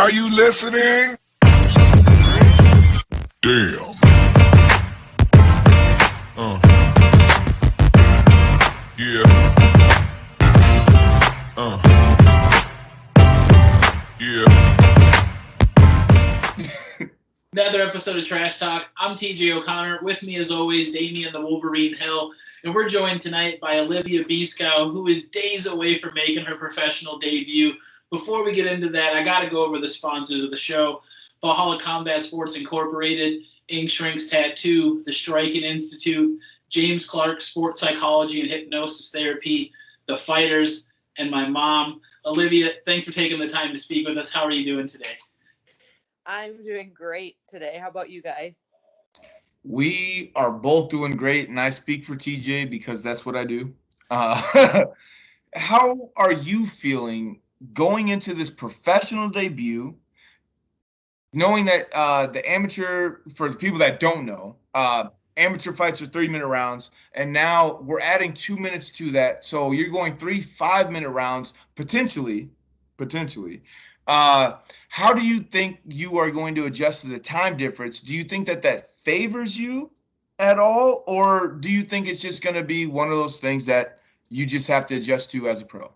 Are you listening? Damn. Yeah. Yeah. Another episode of Trash Talk. I'm TJ O'Connor. With me, as always, Damian the Wolverine Hill. And we're joined tonight by Olivia Beeskau, who is days away from making her professional debut. Before we get into that, I got to go over the sponsors of the show. Valhalla Combat Sports Incorporated, Ink Shrinks Tattoo, the Striking Institute, James Clark Sports Psychology and Hypnosis Therapy, The Fighters, and my mom. Olivia, thanks for taking the time to speak with us. How are you doing today? I'm doing great today. How about you guys? We are both doing great, and I speak for TJ because that's what I do. Uh, how are you feeling going into this professional debut, knowing that the amateur, for the people that don't know, amateur fights are 3-minute rounds, and now we're adding 2 minutes to that. So you're going 3 5-minute rounds, potentially. How do you think you are going to adjust to the time difference? Do you think that favors you at all, or do you think it's just going to be one of those things that you just have to adjust to as a pro?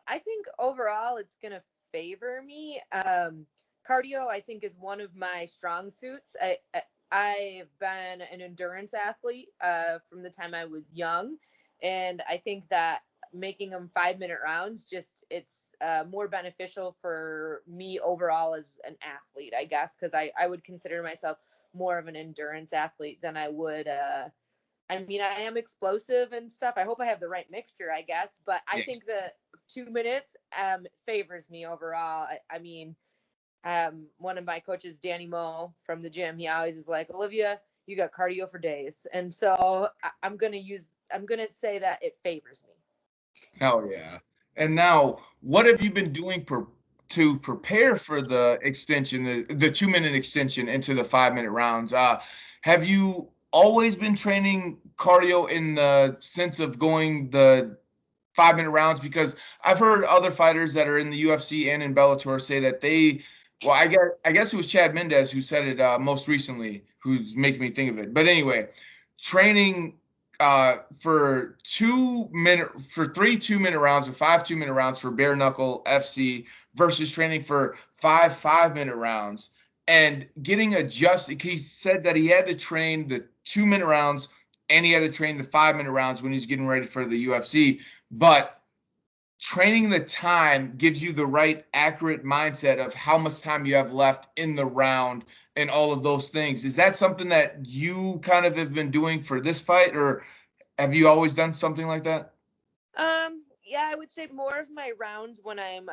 I think overall it's gonna favor me. Cardio, I think, is one of my strong suits. I've been an endurance athlete from the time I was young, and I think that making them 5-minute rounds it's more beneficial for me overall as an athlete, I guess, because I would consider myself more of an endurance athlete than I would I mean, I am explosive and stuff. I hope I have the right mixture, I guess. But I think the 2 minutes favors me overall. I mean, one of my coaches, Danny Moe from the gym, he always is like, Olivia, you got cardio for days. And so I'm going to say that it favors me. Oh, yeah. And now, what have you been doing to prepare for the extension, the 2-minute extension into the 5-minute rounds? Have you always been training cardio in the sense of going the 5-minute rounds? Because I've heard other fighters that are in the UFC and in Bellator say that well, I guess it was Chad Mendez who said it most recently, who's making me think of it. But anyway, training for 3 2-minute rounds or 5 2-minute rounds for bare knuckle FC versus training for 5 5-minute rounds and getting adjusted. He said that he had to train the 2-minute rounds and he had to train the 5-minute rounds when he's getting ready for the UFC. But training the time gives you the right accurate mindset of how much time you have left in the round and all of those things. Is that something that you kind of have been doing for this fight, or have you always done something like that? Yeah, I would say more of my rounds when I'm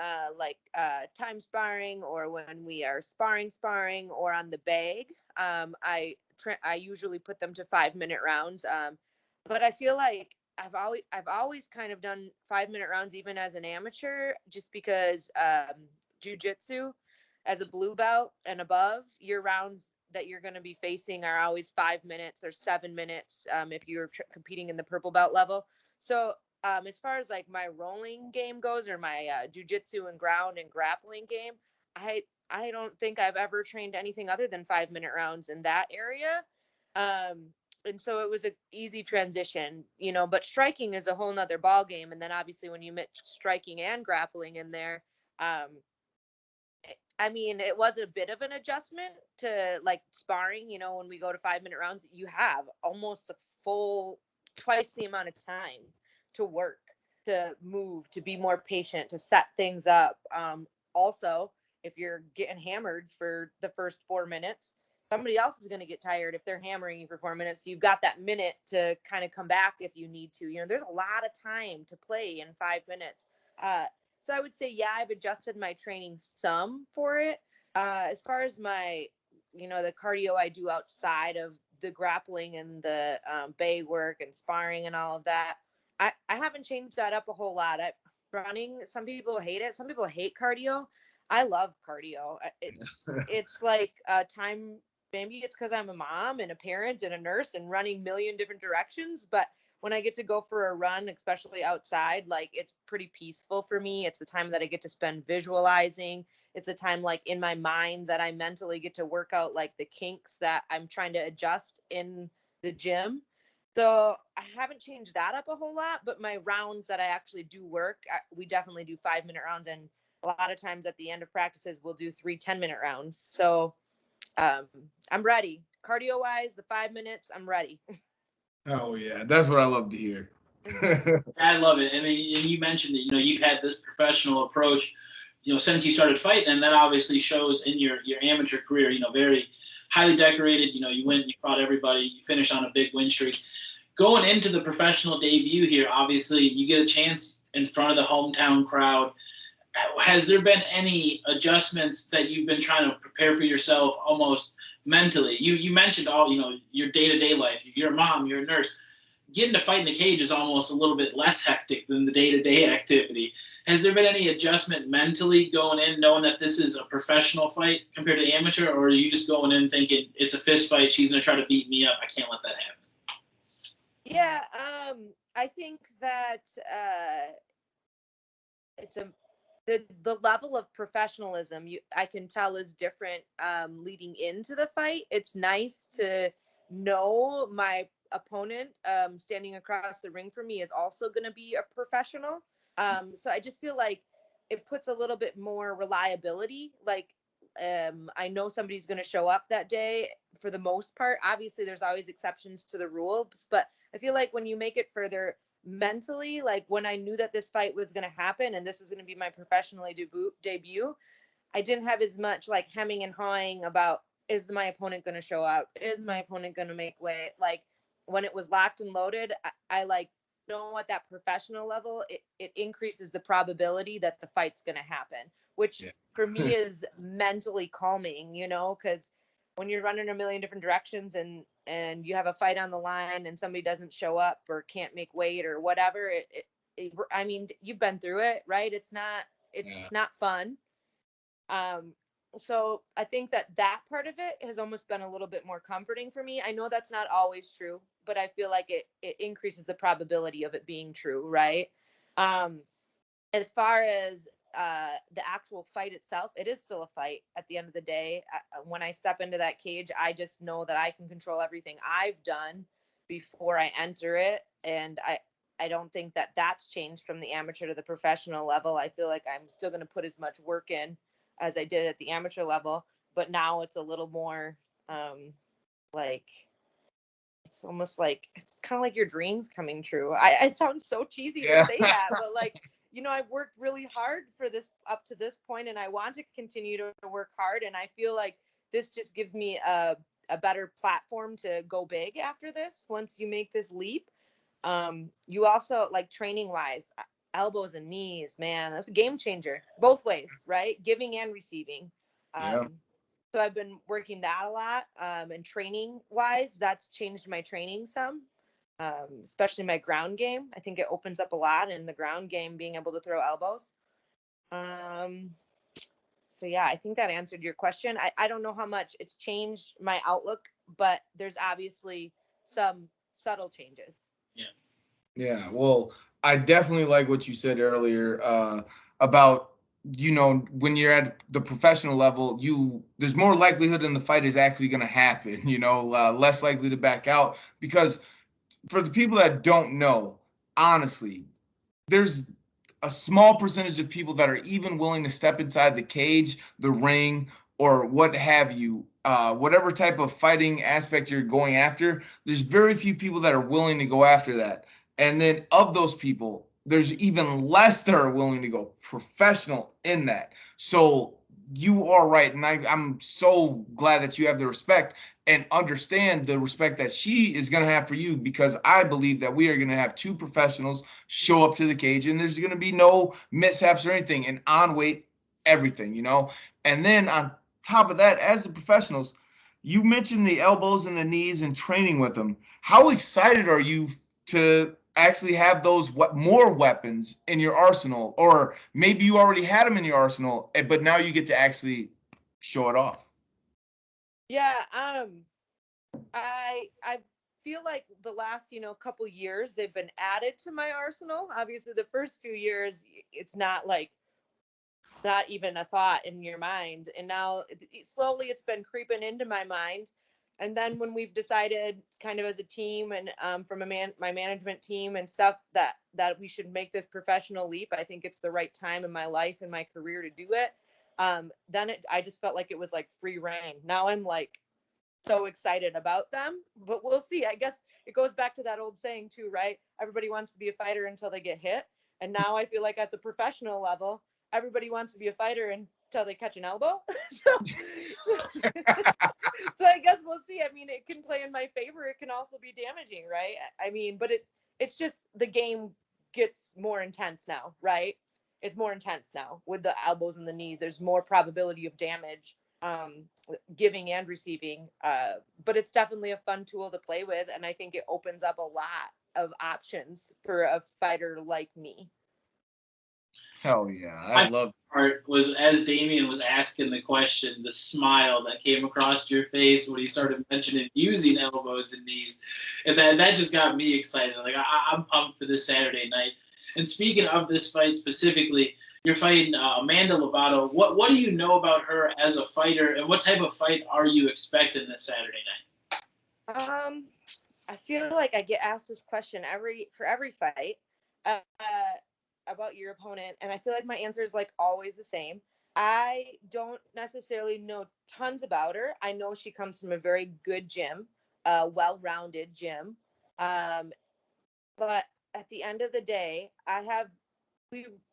time sparring or when we are sparring or on the bag. I usually put them to 5-minute rounds. But I feel like I've always kind of done 5-minute rounds even as an amateur, just because jujitsu as a blue belt and above, your rounds that you're going to be facing are always 5 minutes or 7 minutes if you're competing in the purple belt level. So as far as like my rolling game goes, or my jujitsu and ground and grappling game, I don't think I've ever trained anything other than 5-minute rounds in that area. And so it was an easy transition, but striking is a whole nother ball game. And then obviously when you mix striking and grappling in there, um, I mean, it was a bit of an adjustment to like sparring. When we go to 5-minute rounds, you have almost a full twice the amount of time to work, to move, to be more patient, to set things up. Also, if you're getting hammered for the first 4 minutes, somebody else is going to get tired if they're hammering you for 4 minutes. So you've got that minute to kind of come back if you need to. There's a lot of time to play in 5 minutes. So I would say, yeah, I've adjusted my training some for it. As far as my, the cardio I do outside of the grappling and the bay work and sparring and all of that, I haven't changed that up a whole lot. Running, some people hate it. Some people hate cardio. I love cardio. It's like time. Maybe it's because I'm a mom and a parent and a nurse and running a million different directions. But when I get to go for a run, especially outside, like it's pretty peaceful for me. It's the time that I get to spend visualizing. It's a time like in my mind that I mentally get to work out like the kinks that I'm trying to adjust in the gym. So I haven't changed that up a whole lot, but my rounds that I actually do work, we definitely do 5-minute rounds. And a lot of times at the end of practices, we'll do 3 10-minute rounds. So I'm ready. Cardio wise, the 5 minutes, I'm ready. Oh yeah, that's what I love to hear. I love it. I mean, and you mentioned that you've had this professional approach, since you started fighting, and that obviously shows in your amateur career. Very highly decorated. You went, you fought everybody, you finished on a big win streak. Going into the professional debut here, obviously you get a chance in front of the hometown crowd. Has there been any adjustments that you've been trying to prepare for yourself almost mentally? You mentioned all, your day-to-day life. You're a mom, you're a nurse. Getting to fight in a cage is almost a little bit less hectic than the day-to-day activity. Has there been any adjustment mentally going in, knowing that this is a professional fight compared to amateur, or are you just going in thinking it's a fist fight, she's going to try to beat me up, I can't let that happen? Yeah, I think that it's the level of professionalism I can tell is different leading into the fight. It's nice to know my opponent standing across the ring from me is also going to be a professional. So I just feel like it puts a little bit more reliability. Like I know somebody's going to show up that day for the most part. Obviously, there's always exceptions to the rules, but I feel like when you make it further mentally, like when I knew that this fight was going to happen and this was going to be my professionally debut, I didn't have as much like hemming and hawing about, is my opponent going to show up? Is my opponent going to make weight? Like when it was locked and loaded, I like know at that professional level, it increases the probability that the fight's going to happen, which for me is mentally calming, because when you're running a million different directions and you have a fight on the line and somebody doesn't show up or can't make weight or whatever, I mean, you've been through it, right? It's not fun. So I think that part of it has almost been a little bit more comforting for me. I know that's not always true, but I feel like it increases the probability of it being true, right? As far as the actual fight itself, it is still a fight at the end of the day. When I step into that cage, I just know that I can control everything I've done before I enter it. And I don't think that that's changed from the amateur to the professional level. I feel like I'm still going to put as much work in as I did at the amateur level, but now it's a little more like, it's almost like, it's kind of like your dreams coming true. It sounds so cheesy to say that, but like, I've worked really hard for this up to this point, and I want to continue to work hard. And I feel like this just gives me a better platform to go big after this. Once you make this leap, you also like training wise, elbows and knees, man, that's a game changer both ways, right? Giving and receiving. So I've been working that a lot. And training wise, that's changed my training some. Especially my ground game. I think it opens up a lot in the ground game, being able to throw elbows. So yeah, I think that answered your question. I don't know how much it's changed my outlook, but there's obviously some subtle changes. Yeah, well, I definitely like what you said earlier about, when you're at the professional level, there's more likelihood in the fight is actually going to happen, less likely to back out. Because for the people that don't know, honestly, there's a small percentage of people that are even willing to step inside the cage, the ring, or what have you, whatever type of fighting aspect you're going after. There's very few people that are willing to go after that. And then of those people, there's even less that are willing to go professional in that. So you are right. And I'm so glad that you have the respect and understand the respect that she is going to have for you, because I believe that we are going to have two professionals show up to the cage and there's going to be no mishaps or anything, and on weight, everything, And then on top of that, as the professionals, you mentioned the elbows and the knees and training with them. How excited are you to actually have those more weapons in your arsenal? Or maybe you already had them in your arsenal, but now you get to actually show it off. Yeah, I feel like the last, couple years they've been added to my arsenal. Obviously, the first few years, it's not like not even a thought in your mind, and now slowly it's been creeping into my mind. And then when we've decided, kind of as a team, and from my management team and stuff, that we should make this professional leap, I think it's the right time in my life and my career to do it. Then I just felt like it was like free reign. Now I'm like so excited about them, but we'll see. I guess it goes back to that old saying too, right? Everybody wants to be a fighter until they get hit. And now I feel like at the professional level, everybody wants to be a fighter until they catch an elbow. So I guess we'll see. I mean, it can play in my favor. It can also be damaging, right? I mean, but it's just the game gets more intense now, right? It's more intense now with the elbows and the knees. There's more probability of damage, giving and receiving. But it's definitely a fun tool to play with, and I think it opens up a lot of options for a fighter like me. Hell yeah, I My love. part was, as Damien was asking the question, the smile that came across your face when he started mentioning using elbows and knees, and that just got me excited. Like I'm pumped for this Saturday night. And speaking of this fight specifically, you're fighting Amanda Lovato. What do you know about her as a fighter, and what type of fight are you expecting this Saturday night? I feel like I get asked this question for every fight. About your opponent, and I feel like my answer is like always the same. I don't necessarily know tons about her. I know she comes from a very good gym, well-rounded gym, but at the end of the day,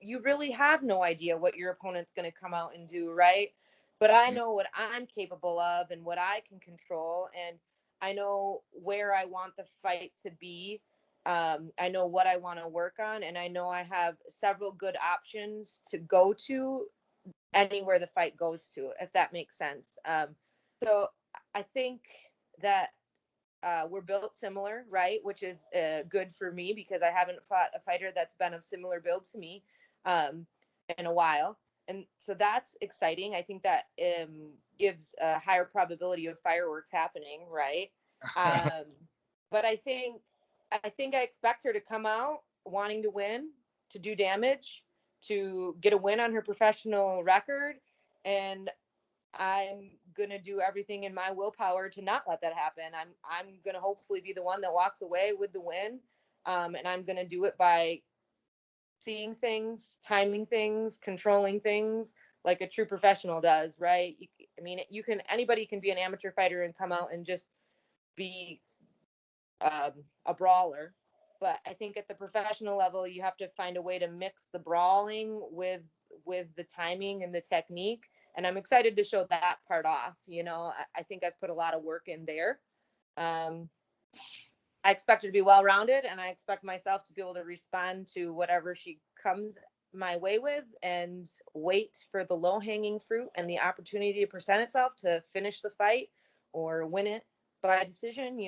you really have no idea what your opponent's going to come out and do, right? But I know what I'm capable of and what I can control, and I know where I want the fight to be. I know what I want to work on, and I know I have several good options to go to anywhere the fight goes to, if that makes sense. So I think that we're built similar, right? Which is good for me because I haven't fought a fighter that's been of similar build to me in a while. And so that's exciting. I think that gives a higher probability of fireworks happening, right? But I think I expect her to come out wanting to win, to do damage, to get a win on her professional record, and I'm gonna do everything in my willpower to not let that happen. I'm gonna hopefully be the one that walks away with the win, and I'm gonna do it by seeing things, timing things, controlling things like a true professional does, right? I mean, anybody can be an amateur fighter and come out and just be a brawler, but I think at the professional level, you have to find a way to mix the brawling with the timing and the technique. And I'm excited to show that part off. I think I've put a lot of work in there. I expect her to be well-rounded, and I expect myself to be able to respond to whatever she comes my way with, and wait for the low-hanging fruit and the opportunity to present itself to finish the fight or win it by decision,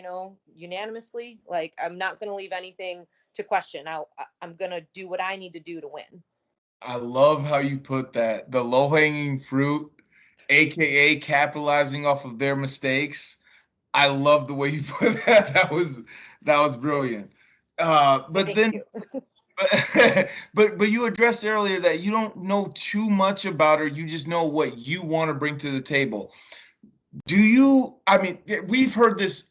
unanimously. Like, I'm not going to leave anything to question. I'm going to do what I need to do to win. I love how you put that, the low-hanging fruit, aka capitalizing off of their mistakes. I love the way you put that. That was brilliant. But Thank then, you. but you addressed earlier that you don't know too much about her. You just know what you want to bring to the table. I mean, we've heard this.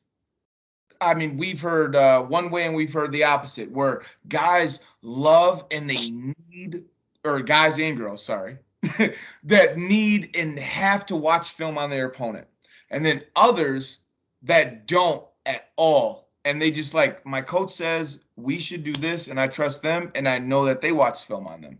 I mean, we've heard one way and we've heard the opposite, where guys love and they need, or guys and girls, sorry, that need and have to watch film on their opponent. And then others that don't at all. And they just like, my coach says we should do this, and I trust them, and I know that they watch film on them.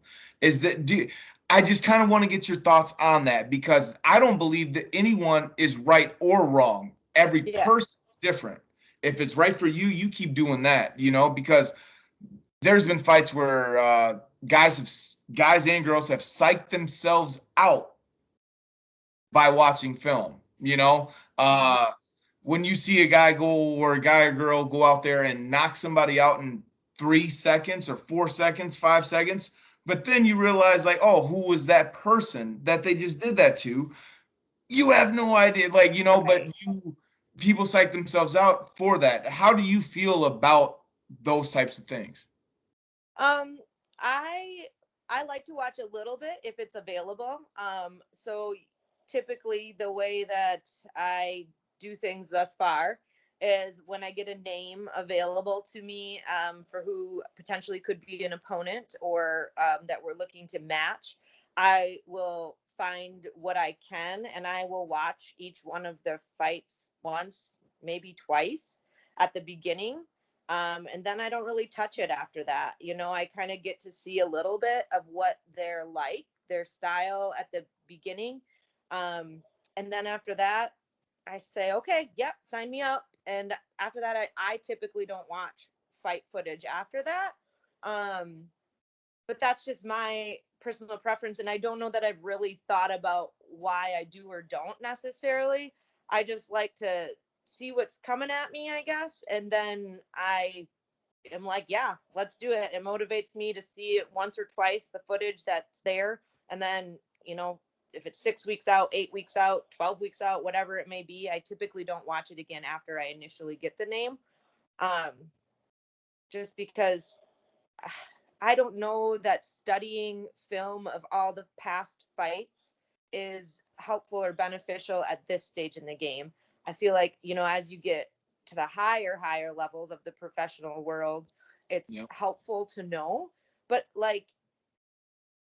I just kind of want to get your thoughts on that, because I don't believe that anyone is right or wrong. Every person's different. If it's right for you, you keep doing that, because there's been fights where guys and girls have psyched themselves out by watching film. When you see a guy or a girl go out there and knock somebody out in 3 seconds or 4 seconds, 5 seconds, but then you realize, like, oh, who was that person that they just did that to? You have no idea, like, Right. but people psych themselves out for that. How do you feel about those types of things? Um, I I like to watch a little bit if it's available. So typically the way that I do things thus far is when I get a name available to me for who potentially could be an opponent or that we're looking to match, I will find what I can and I will watch each one of the fights once, maybe twice at the beginning, and then I don't really touch it after that. I kind of get to see a little bit of what they're like, their style at the beginning. And then after that, I say, okay, yep, sign me up. And after that, I typically don't watch fight footage after that. Um, but that's just my personal preference. And I don't know that I've really thought about why I do or don't necessarily. I just like to see what's coming at me, I guess. And then I'm like, yeah, let's do it. It motivates me to see it once or twice, the footage that's there. And then, if it's 6 weeks out, 8 weeks out, 12 weeks out, whatever it may be, I typically don't watch it again after I initially get the name. Um, just because I don't know that studying film of all the past fights is helpful or beneficial at this stage in the game. I feel like, as you get to the higher levels of the professional world, it's Yep. helpful to know. But like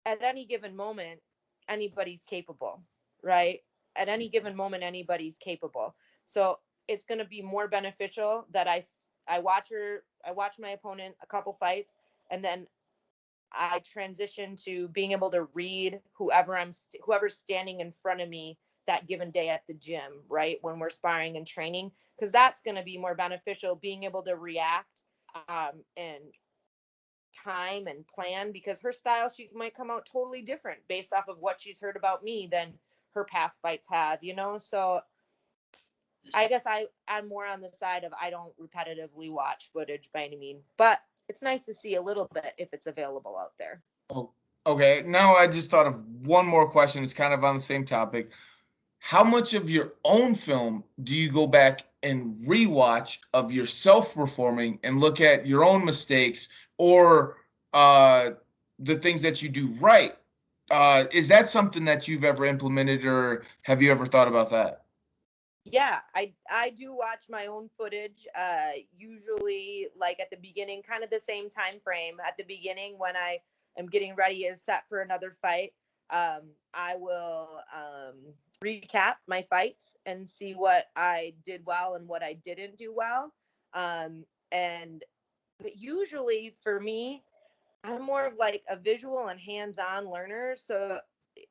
at any given moment, anybody's capable, right? At any given moment, anybody's capable. So it's going to be more beneficial that I watch my opponent a couple fights, and then I transition to being able to read whoever's standing in front of me that given day at the gym, right? When we're sparring and training, because that's going to be more beneficial, being able to react and time and plan, because her style, she might come out totally different based off of what she's heard about me than her past fights have. So I guess I'm more on the side of I don't repetitively watch footage by any means, but it's nice to see a little bit if it's available out there. Oh, okay. Now I just thought of one more question. It's kind of on the same topic. How much of your own film do you go back and rewatch of yourself performing and look at your own mistakes or the things that you do right? Is that something that you've ever implemented, or have you ever thought about that? Yeah, I do watch my own footage, usually like at the beginning, kind of the same time frame at the beginning when I am getting ready and set for another fight. I will recap my fights and see what I did well and what I didn't do well. And but usually for me, I'm more of like a visual and hands-on learner. So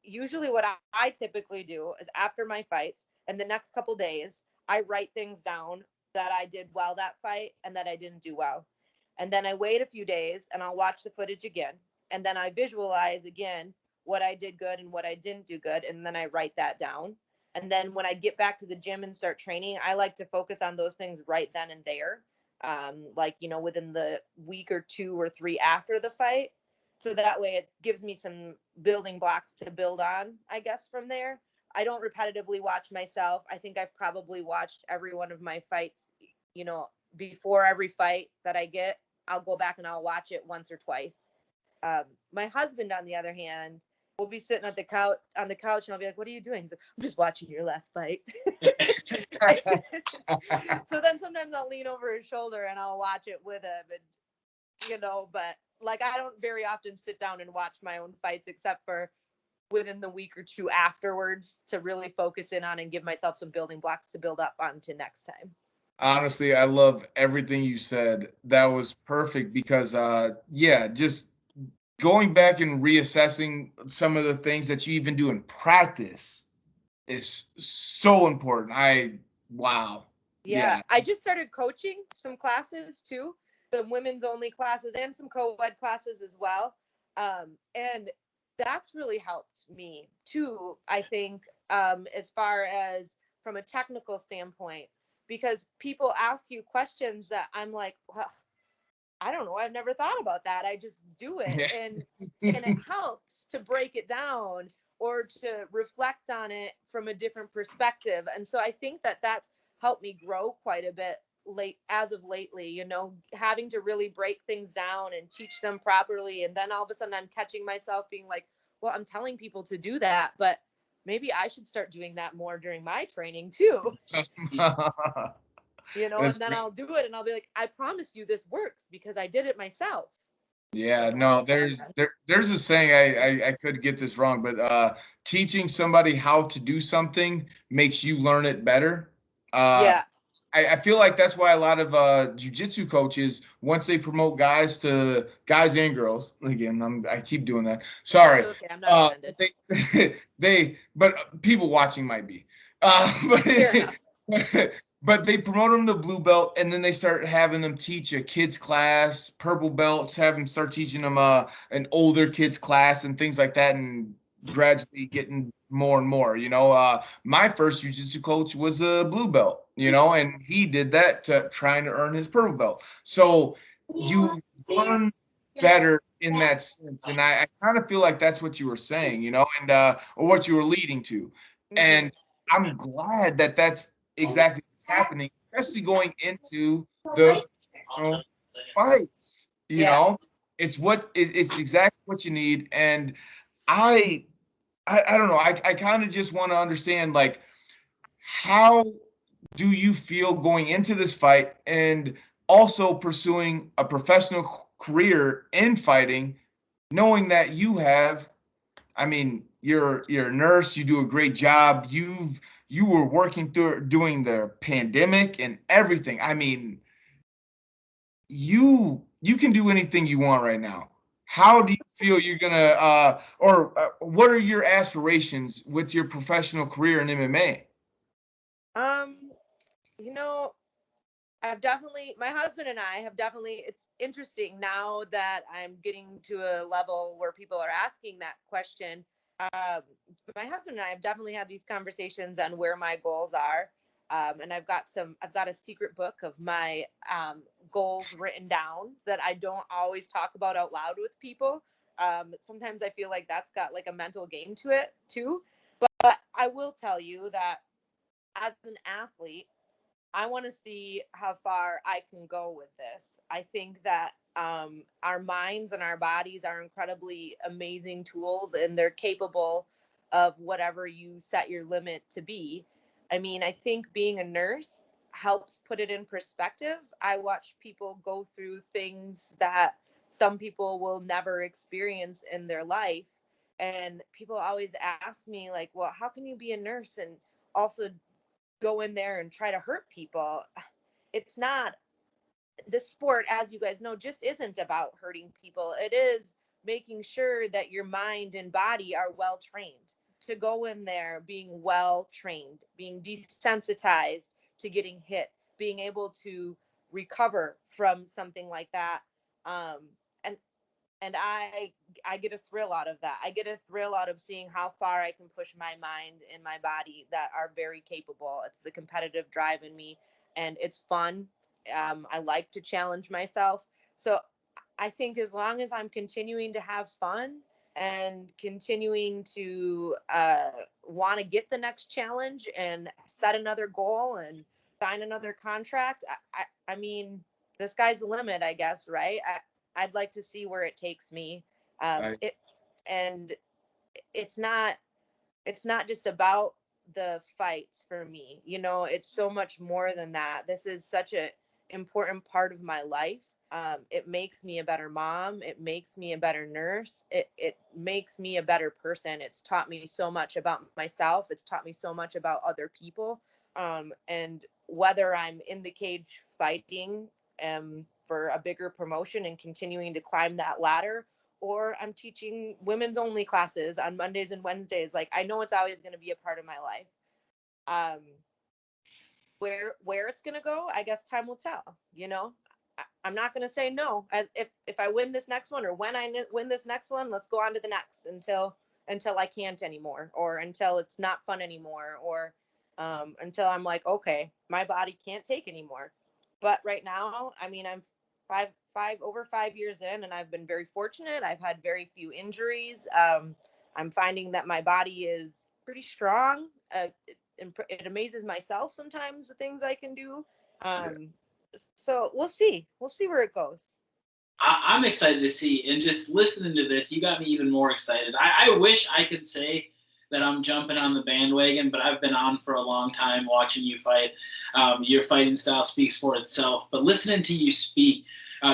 usually what I typically do is after my fights and the next couple days, I write things down that I did well that fight and that I didn't do well. And then I wait a few days and I'll watch the footage again. And then I visualize again what I did good and what I didn't do good. And then I write that down. And then when I get back to the gym and start training, I like to focus on those things right then and there, like, within the week or 2 or 3 after the fight. So that way it gives me some building blocks to build on, I guess, from there. I don't repetitively watch myself. I think I've probably watched every one of my fights, you know, before every fight that I get, I'll go back and I'll watch it once or twice. My husband, on the other hand, will be sitting at the couch and I'll be like, "What are you doing?" He's like, "I'm just watching your last fight." So then sometimes I'll lean over his shoulder and I'll watch it with him, and but like I don't very often sit down and watch my own fights except for within the week or two afterwards to really focus in on and give myself some building blocks to build up onto next time. Honestly, I love everything you said. That was perfect because, yeah, just going back and reassessing some of the things that you even do in practice is so important. Wow. Yeah, Yeah. I just started coaching some classes too, some women's only classes and some co-ed classes as well. And that's really helped me too, I think, as far as from a technical standpoint, because people ask you questions that I'm like, well, I don't know, I've never thought about that. I just do it. Yeah. And it helps to break it down or to reflect on it from a different perspective. And so I think that that's helped me grow quite a bit as of lately, you know, having to really break things down and teach them properly. And then all of a sudden I'm catching myself being like, well, I'm telling people to do that, but maybe I should start doing that more during my training too. You know, That's and then great. I'll do it and I'll be like, I promise you this works because I did it myself. Yeah, You know, no, so there's a saying, I could get this wrong, but teaching somebody how to do something makes you learn it better. Uh, yeah. I feel like that's why a lot of jujitsu coaches, once they promote guys and girls, again, I keep doing that. That's Sorry. okay. I'm not offended. But people watching might be. Fair enough. But they promote them to blue belt, and then they start having them teach a kids class, purple belts, have them start teaching them an older kids class and things like that, and gradually getting more and more. My first jiu-jitsu coach was a blue belt, and he did that trying to earn his purple belt. So you learn better in that sense. And I kind of feel like that's what you were saying, and or what you were leading to. Mm-hmm. And I'm glad that that's exactly what's happening, especially going into the professional fights. Yeah. It's exactly what you need. And I I don't know. I kind of just want to understand, like, how do you feel going into this fight and also pursuing a professional career in fighting, knowing that I mean, you're a nurse, you do a great job. You were working through doing the pandemic and everything. I mean, you can do anything you want right now. How do you feel you're gonna or what are your aspirations with your professional career in MMA? Um, you know, my husband and I have definitely, it's interesting now that I'm getting to a level where people are asking that question. Um, my husband and I have definitely had these conversations on where my goals are. And I've got a secret book of my goals written down that I don't always talk about out loud with people. Sometimes I feel like that's got like a mental game to it too. But I will tell you that as an athlete, I want to see how far I can go with this. I think that our minds and our bodies are incredibly amazing tools, and they're capable of whatever you set your limit to be. I mean, I think being a nurse helps put it in perspective. I watch people go through things that some people will never experience in their life. And people always ask me, like, well, how can you be a nurse and also go in there and try to hurt people? It's not, this sport, as you guys know, just isn't about hurting people. It is making sure that your mind and body are well trained to go in there, being well trained, being desensitized to getting hit, being able to recover from something like that. And I get a thrill out of that. I get a thrill out of seeing how far I can push my mind and my body that are very capable. It's the competitive drive in me, and it's fun. I like to challenge myself. So I think as long as I'm continuing to have fun and continuing to want to get the next challenge and set another goal and sign another contract, I mean, the sky's the limit, I guess, right? I'd like to see where it takes me. I, It and it's not just about the fights for me. You know, it's so much more than that. This is such a important part of my life. It makes me a better mom. It makes me a better nurse. It makes me a better person. It's taught me so much about myself. It's taught me so much about other people. And whether I'm in the cage fighting for a bigger promotion and continuing to climb that ladder, or I'm teaching women's only classes on Mondays and Wednesdays, like I know it's always going to be a part of my life. Um, where it's going to go, I guess time will tell. You know, I'm not going to say no. As if I win this next one, or when I win this next one, let's go on to the next until I can't anymore, or until it's not fun anymore, or until I'm like, okay, my body can't take anymore. But right now, I mean, I'm over 5 years in, and I've been very fortunate. I've had very few injuries. I'm finding that my body is pretty strong. it amazes myself sometimes the things I can do. So we'll see where it goes. I'm excited to see, and just listening to this, you got me even more excited. I wish I could say that I'm jumping on the bandwagon, but I've been on for a long time watching you fight. Your fighting style speaks for itself, but listening to you speak,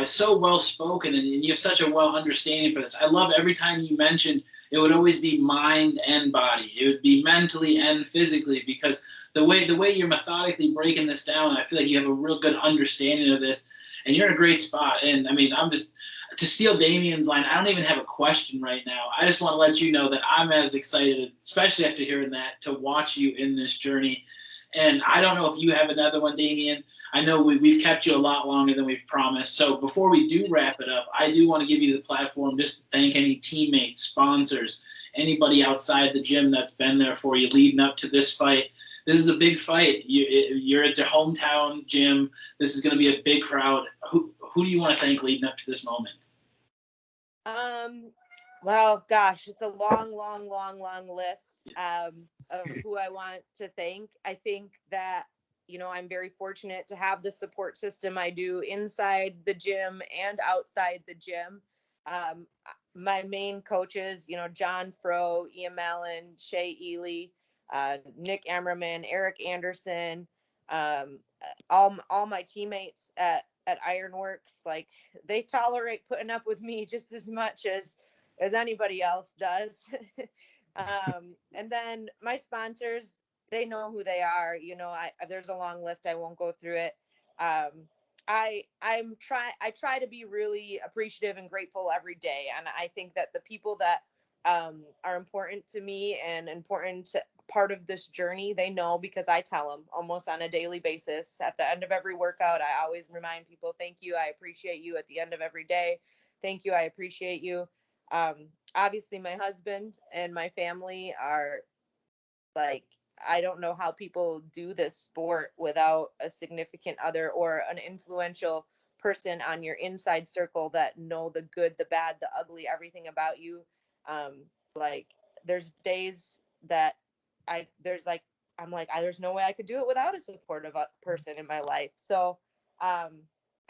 so well spoken, and you have such a well understanding for this. I love every time you mention it would always be mind and body. It would be mentally and physically, because the way you're methodically breaking this down, I feel like you have a real good understanding of this, and you're in a great spot. And I mean, I'm just, to steal Damien's line, I don't even have a question right now. I just want to let you know that I'm as excited, especially after hearing that, to watch you in this journey. And I don't know if you have another one, Damien. I know we've kept you a lot longer than we've promised. So before we do wrap it up, I do want to give you the platform just to thank any teammates, sponsors, anybody outside the gym that's been there for you leading up to this fight. This is a big fight. You're at your hometown gym. This is going to be a big crowd. Who do you want to thank leading up to this moment? Well, gosh, it's a long list of who I want to thank. I think that, I'm very fortunate to have the support system I do inside the gym and outside the gym. My main coaches, John Froh, Ian Mallon, Shay Ely, Nick Emmerman, Eric Anderson, all my teammates at Ironworks, like, they tolerate putting up with me just as much as anybody else does. And then my sponsors, they know who they are. There's a long list. I won't go through it. I try to be really appreciative and grateful every day. And I think that the people that are important to me and important to part of this journey, they know, because I tell them almost on a daily basis. At the end of every workout, I always remind people, thank you, I appreciate you. At the end of every day, thank you, I appreciate you. Obviously my husband and my family are, like, I don't know how people do this sport without a significant other or an influential person on your inside circle that know the good, the bad, the ugly, everything about you. Like, there's days that there's no way I could do it without a supportive person in my life. So a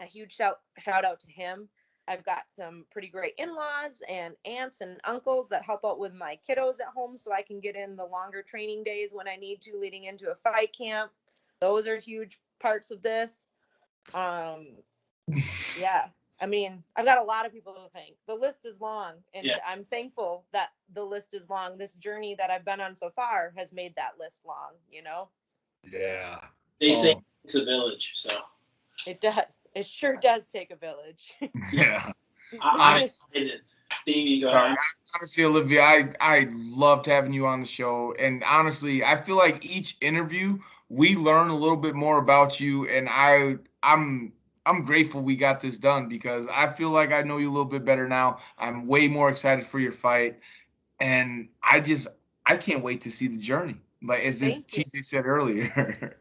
huge shout out to him. I've got some pretty great in-laws and aunts and uncles that help out with my kiddos at home, so I can get in the longer training days when I need to leading into a fight camp. Those are huge parts of this. Yeah. I mean, I've got a lot of people to thank. The list is long, and yeah, I'm thankful that the list is long. This journey that I've been on so far has made that list long, Yeah. They say it's a village, so. It does. It sure does take a village. Yeah. I'm excited. Damien, go ahead. Honestly, Olivia, I loved having you on the show. And honestly, I feel like each interview we learn a little bit more about you, and I'm grateful we got this done, because I feel like I know you a little bit better now. I'm way more excited for your fight, and I can't wait to see the journey. Like, as TJ said earlier.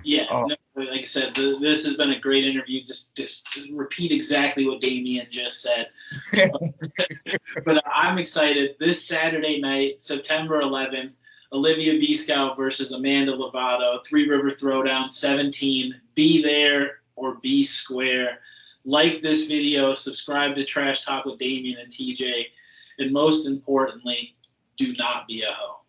Yeah, no, like I said, this has been a great interview. Just repeat exactly what Damien just said. But I'm excited. This Saturday night, September 11th, Olivia Beeskau versus Amanda Lovato, 3 River Throwdown 17. Be there or be square. Like this video, subscribe to Trash Talk with Damien and TJ, and most importantly, do not be a hoe.